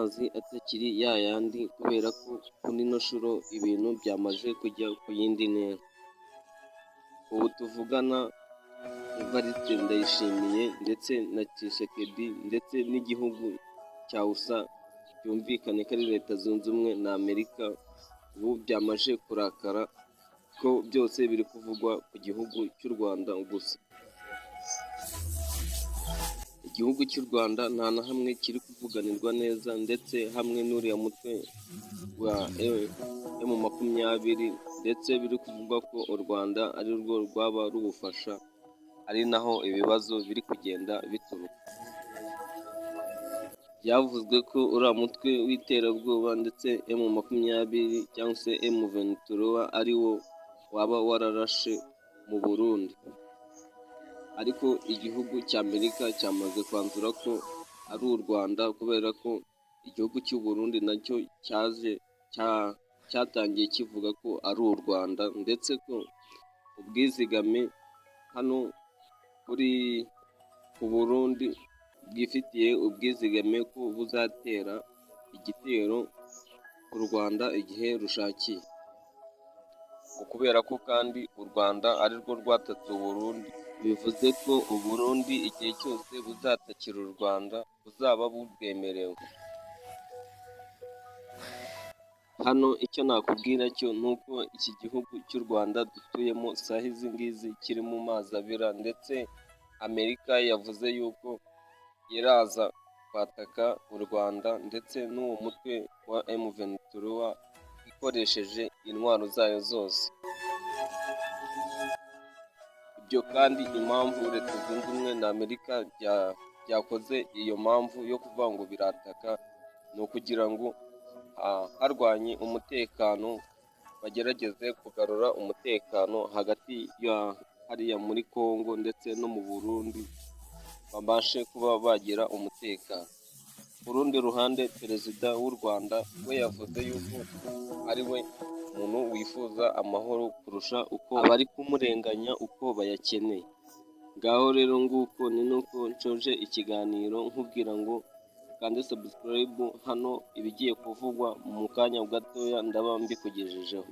amazi atakiri ya yandi kubera ko kuri ino nshuro ibintu byamaze kujya ku yindi ntera. Ubu tuvugana Evariste Ndayishimiye ndetse na Tshisekedi ndetse n'igihugu cya USA byumvikane ko ari Leta Zunze Ubumwe na Amerika, ubu byamaze kurakara ko byose biri kuvugwa ku gihugu cy'u Rwanda gusa. Igihugu cy'u Rwanda nta na hamwe kiri kuvuganirwa neza, ndetse hamwe n'uriya mutwe wa M20 ndetse biri kuvugwa ko u Rwanda ari rwo rwaba rubufasha, ari naho ibibazo biri kugenda bituruka. Byavuzwe ko uriya mutwe w'iterabwoba ndetse M20 cyangwa se M23 ari wo waba wararashe mu Burundi, ariko igihugu cy'Amerika cyamaze kwanzura ko ari u Rwanda, kubera ko igihugu cy'u Burundi nacyo cyatangiye kivuga ko ari u Rwanda, ndetse ko ubwizigame hano kuri ku Burundi bwifitiye ubwizigame ko buzatera igitero u Rwanda igihe rushakiye. Kubera ko kandi u Rwanda ari rwo rwatatse u Burundi, bivuze ko u Burundi igihe cyose buzatakira u Rwanda buzaba bubwemerewe. Hano icyo nakubwira cyo ni uko iki gihugu cy'u Rwanda dutuyemo saha izi ngizi kiri mu mazi abira, ndetse Amerika yavuze yuko iraza kwataka u Rwanda ndetse n'uwo mutwe wa M23 ikoresheje intwaro zayo zose. Ibyo kandi impamvu Leta Zunze Ubumwe na Amerika byakoze iyo mpamvu yo kuvuga ngo birataka, ni ukugira ngo harwanye umutekano, bagerageze kugarura umutekano hagati ya hariya muri Congo ndetse no mu Burundi, babashe kuba bagira umutekano. Ku rundi ruhande Perezida w'u Rwanda we yavuze yuko ari we muntu wifuza amahoro kurusha uko abari kumurenganya uko bayakeneye. Ngaho rero nguko ni nuko nshoje ikiganiro nkubwira ngo kandi subscribe, hano ibigiye kuvugwa mu kanya gatoya ndaba mbikugejejeho.